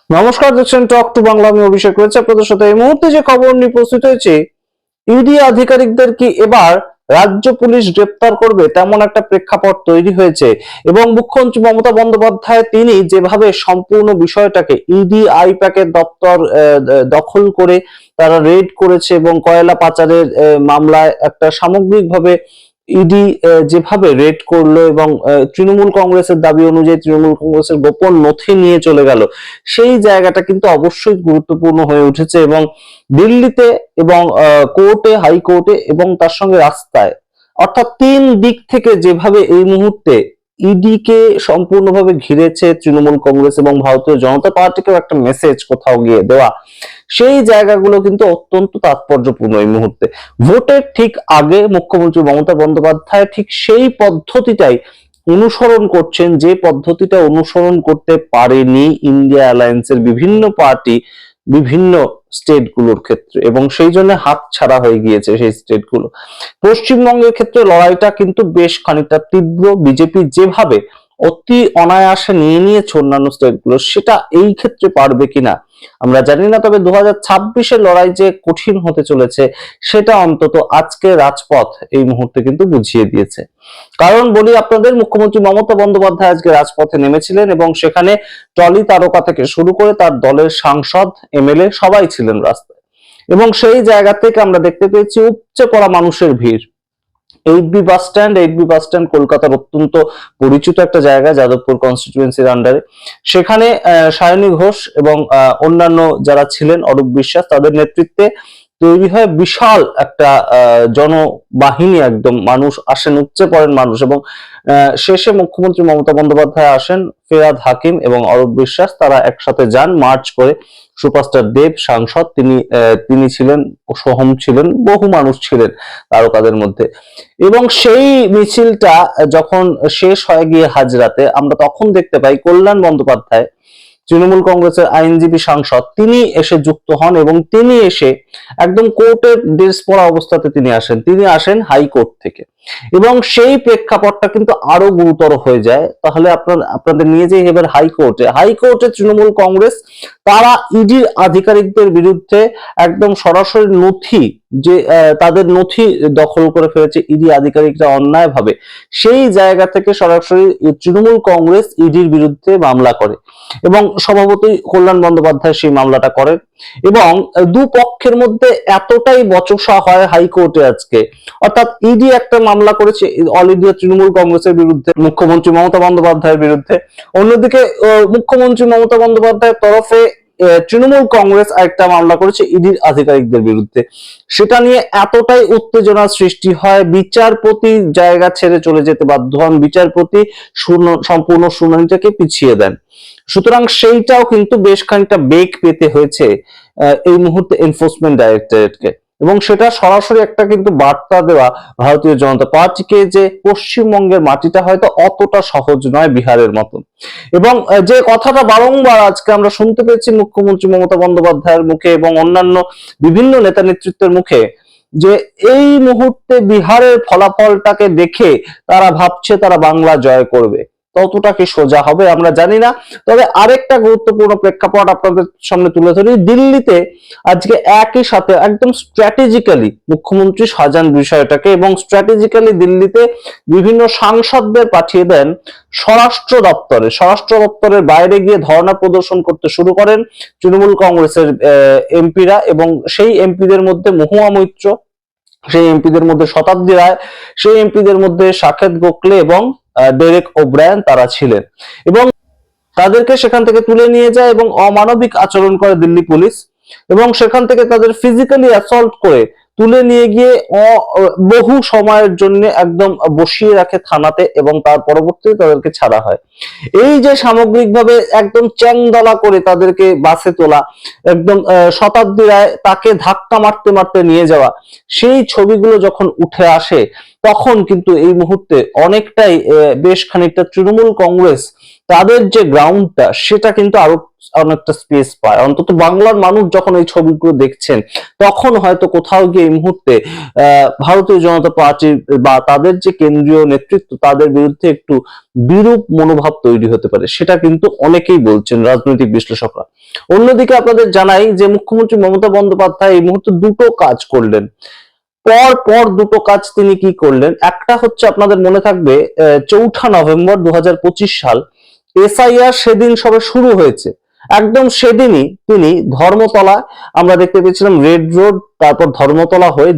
নমস্কার, দেখছেন talk to Bangla. আমি অভিষেক রয়েছে আপনাদের সাথে। এই মুহূর্তে যে খবর নিয়ে প্রস্তুত হয়েছে, ইডি আধিকারিকদের কি এবার রাজ্য পুলিশ গ্রেপ্তার করবে তেমন একটা প্রেক্ষাপট তৈরি হয়েছে। এবং মুখ্যমন্ত্রী মমতা বন্দ্যোপাধ্যায় তিনি যেভাবে সম্পূর্ণ বিষয়টাকে ইডি আইপ্যাকের দপ্তর দখল করে তারা রেড করেছে এবং কয়লা পাচারের মামলায় একটা সামগ্রিকভাবে ইডি যেভাবে রেড করলো এবং তৃণমূল কংগ্রেসের দাবি অনুযায়ী তৃণমূল কংগ্রেসের গোপন নথি নিয়ে চলে গেল, সেই জায়গাটা কিন্তু অবশ্যই গুরুত্বপূর্ণ হয়ে উঠেছে। এবং দিল্লিতে এবং কোর্টে, হাইকোর্টে এবং তার সঙ্গে রাস্তায়, অর্থাৎ তিন দিক থেকে যেভাবে এই মুহূর্তে ইডি কে সম্পূর্ণভাবে ঘিরেছে তৃণমূল কংগ্রেস এবং ভারতীয় জনতা পার্টিকেও একটা মেসেজ কোথাও গিয়ে দেওয়া, সেই জায়গাগুলো কিন্তু অত্যন্ত তাৎপর্যপূর্ণ। এই মুহূর্তে ভোটের ঠিক আগে মুখ্যমন্ত্রী মমতা বন্দ্যোপাধ্যায় ঠিক সেই পদ্ধতিটাই অনুসরণ করছেন, যে পদ্ধতিটা অনুসরণ করতে পারেনি ইন্ডিয়া অ্যালায়েন্সের বিভিন্ন পার্টি বিভিন্ন স্টেট গুলোর ক্ষেত্রে, এবং সেই জন্য হাত ছাড়া হয়ে গিয়েছে সেই স্টেট গুলো। পশ্চিমবঙ্গের ক্ষেত্রে লড়াইটা কিন্তু বেশ খানিকটা তীব্র। বিজেপি যেভাবে অতি অনায়াসে নিয়ে নিয়েছে অন্যান্য স্টেট গুলো, সেটা এই ক্ষেত্রে পারবে কিনা আমরা জানি না। তবে 2026-এর লড়াই যে কঠিন হতে চলেছে সেটা অন্তত আজকে রাজপথ এই মুহূর্তে কিন্তু বুঝিয়ে দিয়েছে। কারণ বলি আপনাদের, মুখ্যমন্ত্রী মমতা বন্দ্যোপাধ্যায় আজকে রাজপথে নেমেছিলেন এবং সেখানে টলি তারকা থেকে শুরু করে তার দলের সাংসদ, এমএলএ সবাই ছিলেন রাস্তায়। এবং সেই জায়গা থেকে আমরা দেখতে পেয়েছি উপচে পড়া মানুষের ভিড়। এইচবি বাস স্ট্যান্ড কলকাতার অত্যন্ত পরিচিত একটা জায়গা, যাদবপুর কনস্টিটিউয়েন্সির আন্ডারে। সেখানে সায়নী ঘোষ এবং অন্যান্য যারা ছিলেন, অরূপ বিশ্বাস, তাদের নেতৃত্বে তৈরি হয় বিশাল একটা জনবাহিনী। একদম মানুষ আসেন, উপচে পড়েন মানুষ। এবং শেষে মুখ্যমন্ত্রী মমতা বন্দ্যোপাধ্যায় আসেন, ফেরাদ হাকিম এবং অরূপ বিশ্বাস তারা একসাথে যান মার্চ করে। সুপারস্টার দেব সাংসদ, তিনি ছিলেন, সোহম ছিলেন, বহু মানুষ ছিলেন তারকাদের মধ্যে। এবং সেই মিছিলটা যখন শেষ হয়ে গিয়ে হাজরাতে, আমরা তখন দেখতে পাই কল্যাণ বন্দ্যোপাধ্যায়, তৃণমূল কংগ্রেসের আইনজীবী সাংসদ, তিনি এসে যুক্ত হন। এবং তিনি এসে একদম কোর্টের ড্রেস পরা অবস্থাতে তিনি আসেন হাইকোর্ট থেকে। এবং সেই প্রেক্ষাপটটা কিন্তু আরো গুরুতর হয়ে যায়। তাহলে আপনাদের নিয়ে যে এবার হাইকোর্টে তৃণমূল কংগ্রেস তারা ইডির আধিকারিকদের বিরুদ্ধে একদম সরাসরি নথি, যে তাদের নথি দখল করে ফেলেছে ইডি আধিকারিকরা অন্যায়ভাবে, সেই জায়গা থেকে সরাসরি তৃণমূল কংগ্রেস ইডির বিরুদ্ধে মামলা করে এবং স্বভাবতই কল্যাণ বন্দ্যোপাধ্যায় সেই মামলাটা করেন। এবং দুপক্ষের মধ্যে এতটাই বচসা হয় হাইকোর্টে আজকে, অর্থাৎ ইডি একটা মামলা করেছে অল ইন্ডিয়া তৃণমূল কংগ্রেসের বিরুদ্ধে, মুখ্যমন্ত্রী মমতা বন্দ্যোপাধ্যায়ের বিরুদ্ধে। অন্যদিকে মুখ্যমন্ত্রী মমতা বন্দ্যোপাধ্যায়ের তরফে তৃণমূল কংগ্রেস একটা মামলা করেছে ইডির আধিকারিকদের বিরুদ্ধে। সেটা নিয়ে এতটাই উত্তেজনা সৃষ্টি হয়, বিচারপতি জায়গা ছেড়ে চলে যেতে বাধ্য হন, বিচারপতি সম্পূর্ণ শুনানিটাকে পিছিয়ে দেন। সুতরাং সেইটাও কিন্তু বেশ খানিকটা বেগ পেতে হয়েছে এই মুহূর্তে এনফোর্সমেন্ট ডাইরেক্টরেটকে। এবং সেটা সরাসরি একটা কিন্তু বার্তা দেওয়া ভারতীয় জনতা পার্টিকে, যে পশ্চিমবঙ্গের মাটিটা হয়তো অতটা সহজ নয় বিহারের মতন। এবং যে কথাটা বারংবার আজকে আমরা শুনতে পেয়েছি মুখ্যমন্ত্রী মমতা বন্দ্যোপাধ্যায়ের মুখে এবং অন্যান্য বিভিন্ন নেতা নেতৃত্বের মুখে, যে এই মুহূর্তে বিহারের ফলাফলটাকে দেখে তারা ভাবছে তারা বাংলা জয় করবে। ততটা কি সোজা হবে আমরা জানি না। তবে আরেকটা গুরুত্বপূর্ণ প্রেক্ষাপট আপনাদের সামনে তুলে ধরি। দিল্লিতে আজকে একই সাথে একদম স্ট্র্যাটেজিক্যালি মুখ্যমন্ত্রী সাজান বিষয়টাকে, এবং স্ট্র্যাটেজিক্যালি দিল্লিতে বিভিন্ন সাংসদদের পাঠিয়ে দেন স্বরাষ্ট্র দপ্তরের বাইরে গিয়ে ধর্ণা প্রদর্শন করতে শুরু করেন তৃণমূল কংগ্রেসের এমপিরা। এবং সেই এমপিদের মধ্যে মহুয়া মৈত্র, সেই এমপিদের মধ্যে শতাব্দী রায়, সেই এমপিদের মধ্যে সাকেত গোখলে এবং ডেরেক ওব্রায়ান তারা ছিলেন। এবং তাদেরকে সেখান থেকে তুলে নিয়ে যায় এবং অমানবিক আচরণ করে দিল্লি পুলিশ, এবং সেখান থেকে তাদের ফিজিক্যালি অ্যাসল্ট করে তুলে নিয়ে গিয়ে বহু সময়ের জন্য একদম বসিয়ে রাখে থানাতে, এবং তার পরবর্তীতে তাদেরকে ছাড়া হয়। এই যে সামগ্রিকভাবে একদম চ্যাংদলা করে তাদেরকে বাসে তোলা, একদম শতাব্দী রায় তাকে ধাক্কা মারতে মারতে নিয়ে যাওয়া, সেই ছবিগুলো যখন উঠে আসে তখন কিন্তু এই মুহূর্তে অনেকটাই বেশ খানিকটা তৃণমূল কংগ্রেস তাদের যে গ্রাউন্ডটা সেটা কিন্তু আরো অনেকটা স্পেস পায়। অন্তত বাংলার মানুষ যখন এই ছবিগুলো দেখছেন তখন হয়তো কোথাও গিয়ে এই মুহূর্তে ভারতীয় জনতা পার্টি বা তাদের যে কেন্দ্রীয় নেতৃত্ব তাদের বিরুদ্ধে একটু বিরূপ মনোভাব তৈরি হতে পারে, সেটা কিন্তু অনেকেই বলছেন রাজনৈতিক বিশ্লেষকরা। অন্যদিকে আপনাদের জানাই যে মুখ্যমন্ত্রী মমতা বন্দ্যোপাধ্যায় এই মুহূর্তে দুটো কাজ করলেন, পর পর দুটো কাজ তিনি কি করলেন। একটা হচ্ছে আপনাদের মনে থাকবে 4 নভেম্বর 2025 সাল এসআইআর সেদিন সবে শুরু হয়েছে, একদম সেদিনই তিনি ধর্মতলা, আমরা দেখতে পেয়েছিলাম রেড রোড, তারপর ধর্মতলা হয়ে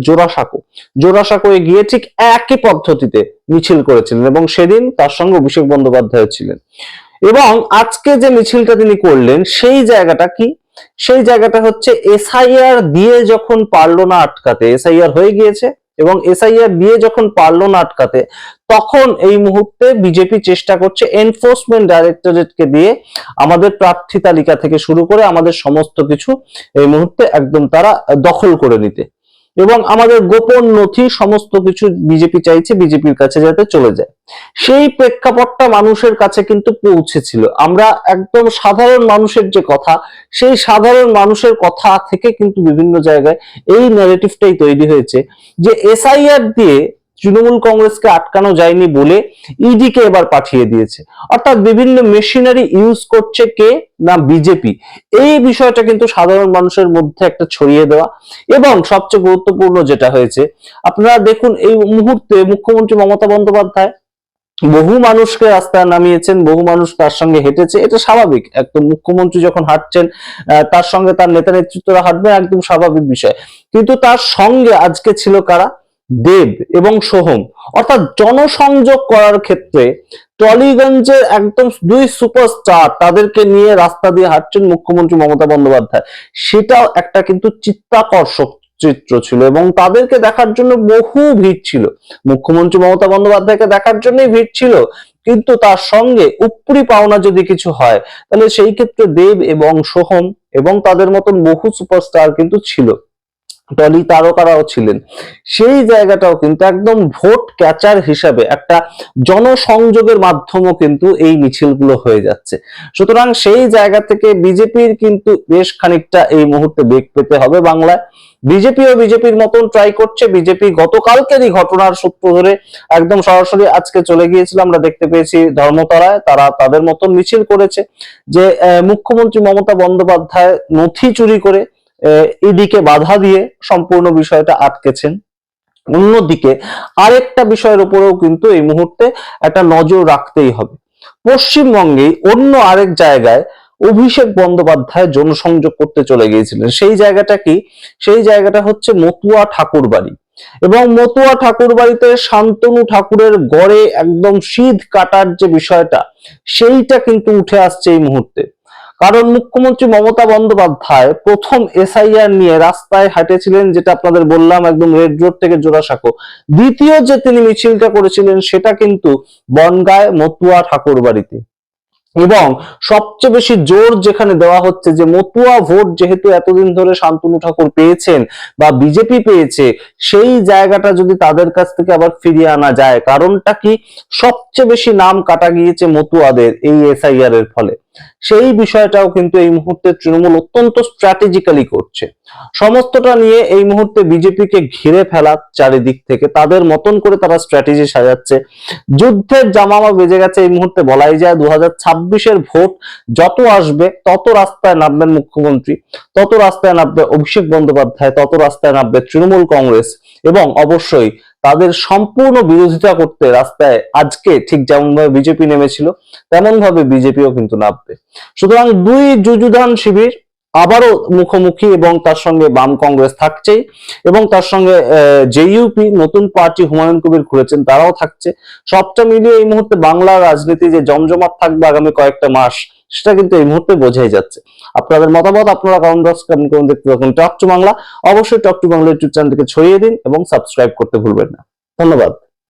জোড়াসাঁকোয় গিয়ে ঠিক একই পদ্ধতিতে মিছিল করেছিলেন এবং সেদিন তার সঙ্গে অভিষেক বন্দ্যোপাধ্যায় ছিলেন। এবং আজকে যে মিছিলটা তিনি করলেন সেই জায়গাটা কি, সেই জায়গাটা হচ্ছে এসআইআর দিয়ে যখন পারলো না আটকাতে, এসআইআর হয়ে গিয়েছে এবং এসআইআর দিয়ে যখন পারলো না আটকাতে, তখন এই মুহূর্তে বিজেপি চেষ্টা করছে এনফোর্সমেন্ট ডাইরেক্টরেটকে দিয়ে আমাদের প্রার্থী তালিকা থেকে শুরু করে আমাদের সমস্ত কিছু এই মুহূর্তে একদম তারা দখল করে নিতে, এবং আমাদের গোপন নথি সমস্ত কিছু বিজেপি চাইছে বিজেপির কাছে যাতে চলে যায়। সেই প্রেক্ষাপটটা মানুষের কাছে কিন্তু পৌঁছেছিল। আমরা একদম সাধারণ মানুষের যে কথা, সেই সাধারণ মানুষের কথা থেকে কিন্তু বিভিন্ন জায়গায় এই ন্যারেটিভটাই তৈরি হয়েছে যে এসআইআর দিয়ে তৃণমূল কংগ্রেসকে আটকানো যায়নি বলে ইডিকে এবার পাঠিয়ে দিয়েছে, অর্থাৎ বিভিন্ন মেশিনারি ইউজ করছে কে না বিজেপি। এই বিষয়টা কিন্তু সাধারণ মানুষের মধ্যে একটা ছড়িয়ে দেওয়া। এবং সবচেয়ে গুরুত্বপূর্ণ যেটা হয়েছে, আপনারা দেখুন এই মুহূর্তে মুখ্যমন্ত্রী মমতা বন্দ্যোপাধ্যায় বহু মানুষকে রাস্তায় নামিয়েছেন, বহু মানুষ তার সঙ্গে হেঁটেছে, এটা স্বাভাবিক। একদম মুখ্যমন্ত্রী যখন হাঁটছেন তার সঙ্গে তার নেতা নেতৃত্বরা হাঁটবে, একদম স্বাভাবিক বিষয়। কিন্তু তার সঙ্গে আজকে ছিল কারা? দেব এবং সোহম, অর্থাৎ জনসংযোগ করার ক্ষেত্রে টলিগঞ্জের একদম দুই সুপারস্টার, তাদেরকে নিয়ে রাস্তা দিয়ে হাঁটছেন মুখ্যমন্ত্রী মমতা বন্দ্যোপাধ্যায়। সেটাও একটা কিন্তু চিত্তাকর্ষক চিত্র ছিল এবং তাদেরকে দেখার জন্য বহু ভিড় ছিল। মুখ্যমন্ত্রী মমতা বন্দ্যোপাধ্যায়কে দেখার জন্যই ভিড় ছিল, কিন্তু তার সঙ্গে উপরি পাওনা যদি কিছু হয় তাহলে সেই ক্ষেত্রে দেব এবং সোহম এবং তাদের মতন বহু সুপারস্টার কিন্তু ছিল, টলি তারকারাও ছিলেন। সেই জায়গাটাও কিন্তু একদম ভোট ক্যাচার হিসাবে একটা জনসংযোগের মাধ্যমও কিন্তু এই মিছিলগুলো হয়ে যাচ্ছে। সুতরাং সেই জায়গা থেকে বিজেপির কিন্তু বেশ খানিকটা এই মুহূর্তে বেগ পেতে হবে বাংলায়। বিজেপিও বিজেপির মতন ট্রাই করছে। বিজেপি গতকালকেরই ঘটনার সূত্র ধরে একদম সরাসরি আজকে চলে গিয়েছিল, আমরা দেখতে পেয়েছি ধর্মতলায় তারা তাদের মতন মিছিল করেছে যে মুখ্যমন্ত্রী মমতা বন্দ্যোপাধ্যায় নথি চুরি করে ইডিকে বাধা দিয়ে সম্পূর্ণ বিষয়টা আটকেছেন। অন্যদিকে আরেকটা বিষয়ের উপরেও কিন্তু এই মুহূর্তে একটা নজর রাখতেই হবে। পশ্চিমবঙ্গে অন্য আরেক জায়গায় অভিষেক বন্দ্যোপাধ্যায় জনসংযোগ করতে চলে গিয়েছিলেন। সেই জায়গাটা কি? সেই জায়গাটা হচ্ছে মতুয়া ঠাকুরবাড়ি। এবং মতুয়া ঠাকুরবাড়িতে শান্তনু ঠাকুরের গড়ে একদম সিঁধ কাটার যে বিষয়টা, সেইটা কিন্তু উঠে আসছে এই মুহূর্তে। কারণ মুখ্যমন্ত্রী মমতা বন্দ্যোপাধ্যায় প্রথম এসআইআর নিয়ে রাস্তায় হাঁটেছিলেন, যেটা আপনাদের বললাম একদম রেড রোড থেকে জোড়াসাঁকো। দ্বিতীয় যে তিনি মিছিলটা করেছিলেন সেটা কিন্তু বনগায় মতুয়া ঠাকুরবাড়িতে। এবং সবচেয়ে বেশি জোর যেখানে দেওয়া হচ্ছে যে মতুয়া ভোট যেহেতু এতদিন ধরে শান্তনু ঠাকুর পেয়েছেন বা বিজেপি পেয়েছে, সেই জায়গাটা যদি তাদের কাছ থেকে আবার ফিরিয়ে আনা যায়। কারণটা কি? সবচেয়ে বেশি নাম কাটা গিয়েছে মতুয়াদের এই এসআইআর এর ফলে। সেই বিষয়টাও কিন্তু এই মুহূর্তে তৃণমূল অত্যন্ত স্ট্র্যাটেজিক্যালি করছে। সমস্তটা নিয়ে এই মুহূর্তে বিজেপিকে ঘিরে ফেলা চারিদিক থেকে তাদের মতন করে তারা স্ট্র্যাটেজি সাজাচ্ছে। যুদ্ধের জামামা বেজে গেছে এই মুহূর্তে, বলাই যায়। 2026-এর ভোট যত আসবে তত রাস্তায় নামবেন মুখ্যমন্ত্রী, তত রাস্তায় নামবে অভিষেক বন্দ্যোপাধ্যায়, তত রাস্তায় নামবে তৃণমূল কংগ্রেস, এবং অবশ্যই তাদের সম্পূর্ণ বিরোধিতা করতে রাস্তায় আজকে ঠিক যেমন ভাবে বিজেপি নেমেছিল তেমন ভাবে বিজেপিও কিন্তু নামবে। সুতরাং দুই যুযুধান শিবির আবারও মুখোমুখি, এবং তার সঙ্গে বাম কংগ্রেস থাকছেই, এবং তার সঙ্গে জেইউপি নতুন পার্টি হুমায়ুন কবির খুলেছেন তারাও থাকছে। সবটা মিলিয়ে এই মুহূর্তে বাংলার রাজনীতি যে জমজমাট থাকবে আগামী কয়েকটা মাস, সেটা কিন্তু এই মুহূর্তে বোঝাই যাচ্ছে। আপনাদের মতামত আপনারা কমেন্ট বক্স কমেন্ট করে দেখতে থাকুন টক টু বাংলা। অবশ্যই টক টু বাংলা ইউটিউব চ্যানেলটিকে ছড়িয়ে দিন এবং সাবস্ক্রাইব করতে ভুলবেন না। ধন্যবাদ।